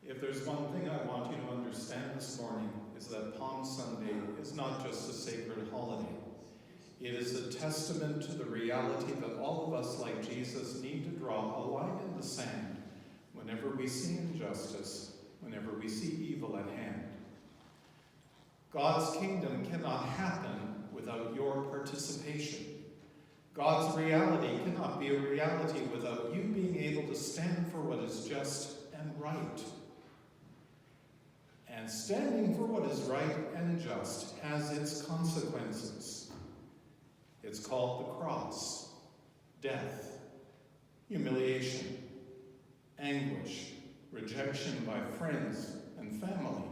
If there's one thing I want you to understand this morning, is that Palm Sunday is not just a sacred holiday. It is a testament to the reality that all of us, like Jesus, need to draw a line in the sand whenever we see injustice, whenever we see evil at hand. God's kingdom cannot happen without your participation. God's reality cannot be a reality without you being able to stand for what is just and right. And standing for what is right and just has its consequences. It's called the cross, death, humiliation, anguish, rejection by friends and family.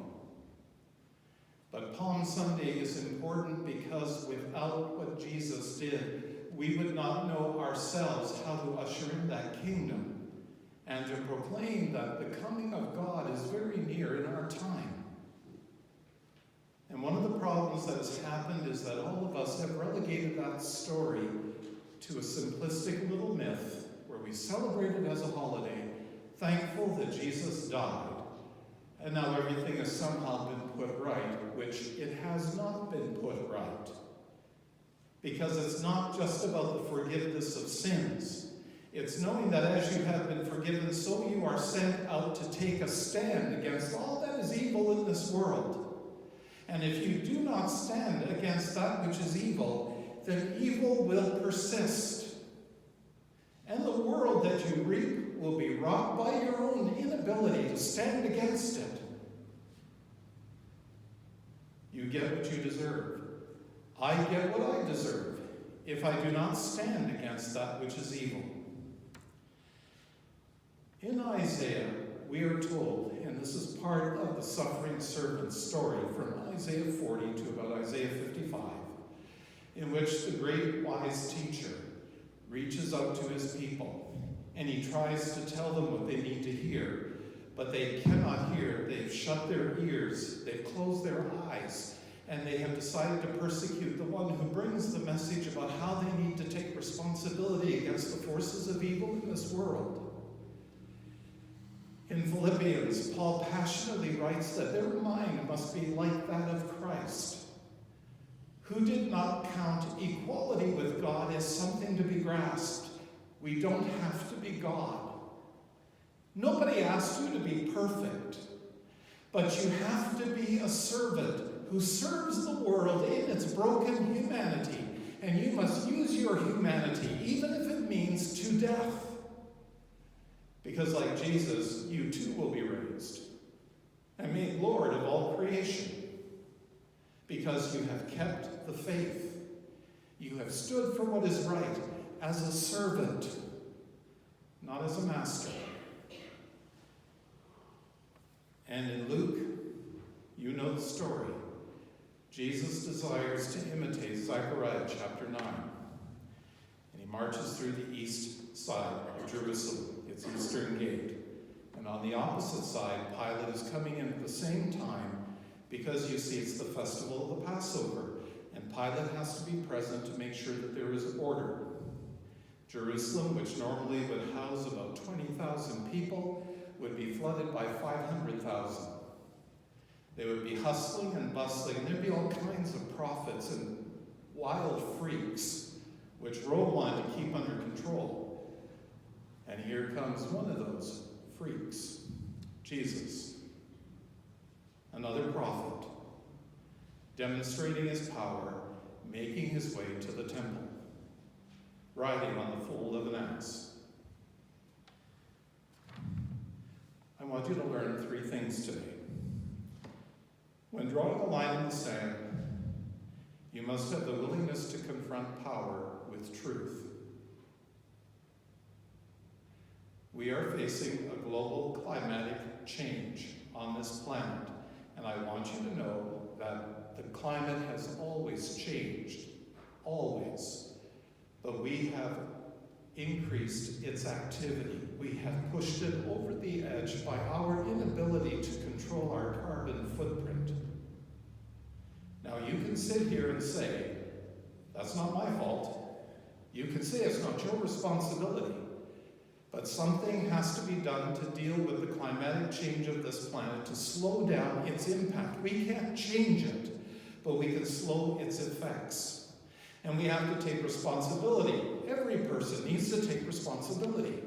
But Palm Sunday is important because without what Jesus did, we would not know ourselves how to usher in that kingdom and to proclaim that the coming of God is very near in our time. And one of the problems that has happened is that all of us have relegated that story to a simplistic little myth where we celebrate it as a holiday, thankful that Jesus died, and now everything has somehow been put right, which it has not been put right. Because it's not just about the forgiveness of sins. It's knowing that as you have been forgiven, so you are sent out to take a stand against all that is evil in this world. And if you do not stand against that which is evil, then evil will persist. And the world that you reap will be wrought by your own inability to stand against it. You get what you deserve. I get what I deserve if I do not stand against that which is evil. In Isaiah, we are told, and this is part of the suffering servant's story from Isaiah 40 to about Isaiah 55, in which the great wise teacher reaches out to his people, and he tries to tell them what they need to hear, but they cannot hear. They've shut their ears, they've closed their eyes, and they have decided to persecute the one who brings the message about how they need to take responsibility against the forces of evil in this world. In Philippians, Paul passionately writes that their mind must be like that of Christ, who did not count equality with God as something to be grasped. We don't have to be God. Nobody asked you to be perfect, but you have to be a servant who serves the world in its broken humanity, and you must use your humanity, even if it means to death. Because like Jesus, you too will be raised and made Lord of all creation. Because you have kept the faith. You have stood for what is right as a servant, not as a master. And in Luke, you know the story. Jesus desires to imitate Zechariah chapter 9. And he marches through the east side of Jerusalem, its eastern gate. And on the opposite side, Pilate is coming in at the same time because you see it's the festival of the Passover. And Pilate has to be present to make sure that there is order. Jerusalem, which normally would house about 20,000 people, would be flooded by 500,000. They would be hustling and bustling, and there'd be all kinds of prophets and wild freaks which Rome wanted to keep under control. And here comes one of those freaks, Jesus, another prophet, demonstrating his power, making his way to the temple, riding on the foal of an ass. I want you to learn three things today. When drawing a line in the sand, you must have the willingness to confront power with truth. We are facing a global climatic change on this planet, and I want you to know that the climate has always changed, always. But we have increased its activity. We have pushed it over the edge by our inability to control our carbon footprint. Now you can sit here and say, that's not my fault. You can say it's not your responsibility. But something has to be done to deal with the climatic change of this planet, to slow down its impact. We can't change it, but we can slow its effects. And we have to take responsibility. Every person needs to take responsibility.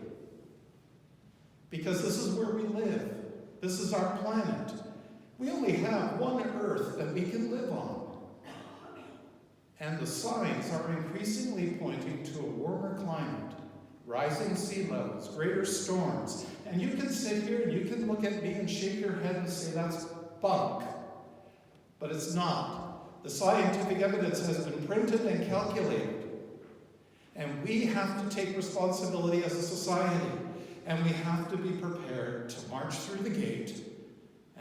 Because this is where we live. This is our planet. We only have one Earth that we can live on. And the signs are increasingly pointing to a warmer climate, rising sea levels, greater storms. And you can sit here and you can look at me and shake your head and say that's bunk. But it's not. The scientific evidence has been printed and calculated. And we have to take responsibility as a society. And we have to be prepared to march through the gate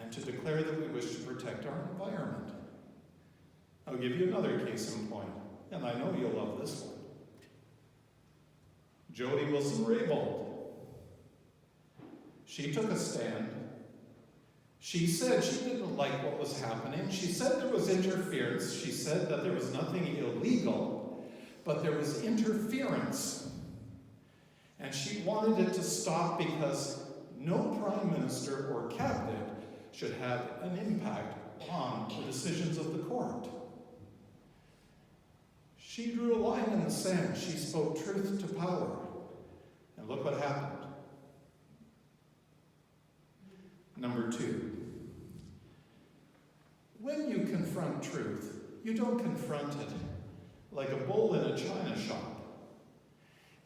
and to declare that we wish to protect our environment. I'll give you another case in point, and I know you'll love this one. Jody Wilson-Raybould. She took a stand. She said she didn't like what was happening. She said there was interference. She said that there was nothing illegal, but there was interference. And she wanted it to stop because no prime minister or cabinet should have an impact on the decisions of the court. She drew a line in the sand. She spoke truth to power. And look what happened. Number 2. When you confront truth, you don't confront it like a bull in a china shop.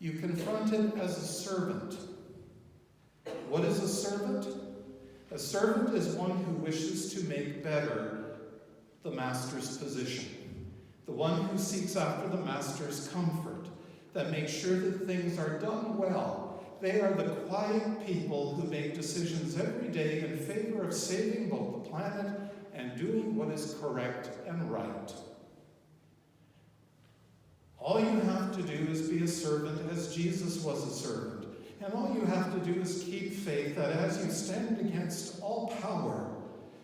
You confront it as a servant. What is a servant? A servant is one who wishes to make better the master's position. The one who seeks after the master's comfort, that makes sure that things are done well. They are the quiet people who make decisions every day in favor of saving both the planet and doing what is correct and right. All you have to do is be a servant as Jesus was a servant. And all you have to do is keep faith that as you stand against all power,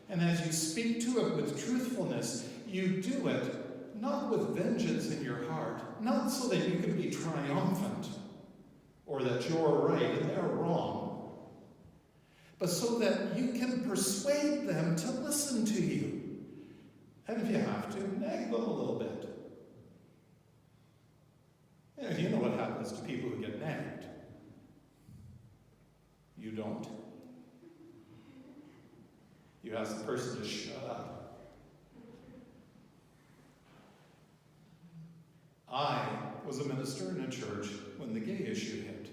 and as you speak to it with truthfulness, you do it not with vengeance in your heart, not so that you can be triumphant, or that you're right and they're wrong, but so that you can persuade them to listen to you. And if you have to, nag them a little bit. And you know what happens to people who get nagged. You don't. You ask the person to shut up. I was a minister in a church when the gay issue hit.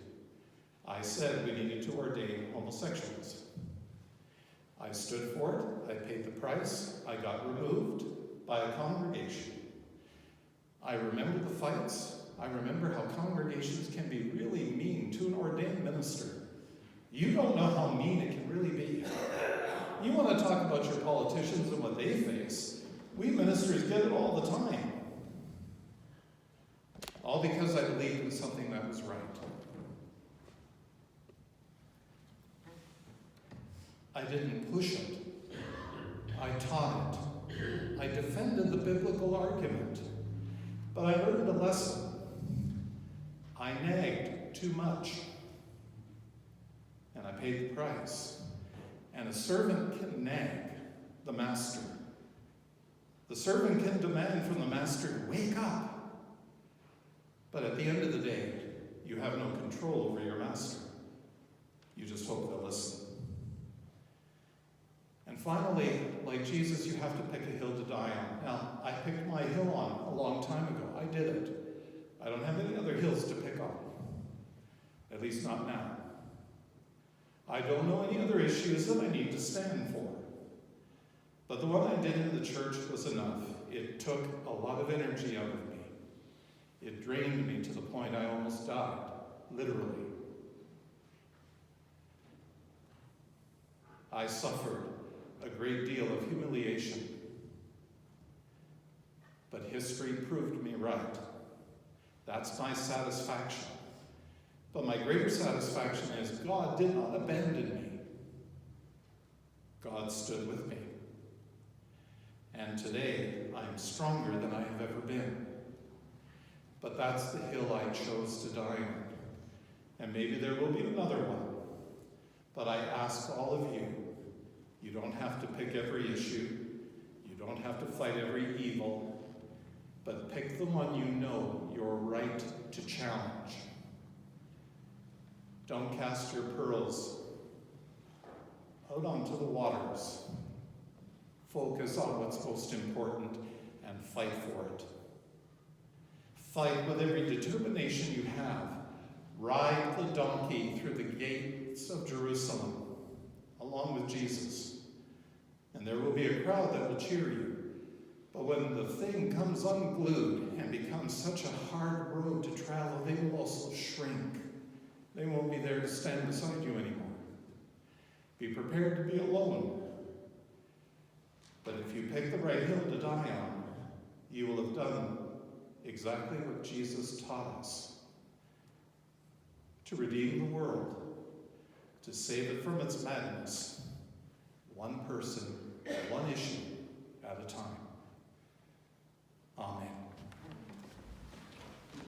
I said we needed to ordain homosexuals. I stood for it. I paid the price. I got removed by a congregation. I remember the fights. I remember how congregations can be really mean to an ordained minister. You don't know how mean it can really be. You want to talk about your politicians and what they face. We ministers get it all the time. All because I believed in something that was right. I didn't push it. I taught it. I defended the biblical argument. But I learned a lesson. I nagged too much. And I paid the price. And a servant can nag the master. The servant can demand from the master to wake up. But at the end of the day, you have no control over your master. You just hope they'll listen. And finally, like Jesus, you have to pick a hill to die on. Now, I picked my hill on a long time ago. I did it. I don't have any other hills to pick on. At least not now. I don't know any other issues that I need to stand for. But the one I did in the church was enough. It took a lot of energy out of me. It drained me to the point I almost died, literally. I suffered a great deal of humiliation. But history proved me right. That's my satisfaction. But my greater satisfaction is God did not abandon me. God stood with me. And today, I am stronger than I have ever been. But that's the hill I chose to die on. And maybe there will be another one. But I ask all of you, you don't have to pick every issue. You don't have to fight every evil. But pick the one you know you're right to challenge. Don't cast your pearls out onto the waters. Focus on what's most important and fight for it. Fight with every determination you have. Ride the donkey through the gates of Jerusalem, along with Jesus. And there will be a crowd that will cheer you. But when the thing comes unglued and becomes such a hard road to travel, they will also shrink. They won't be there to stand beside you anymore. Be prepared to be alone. But if you pick the right hill to die on, you will have done exactly what Jesus taught us. To redeem the world, to save it from its madness, one person, one issue at a time.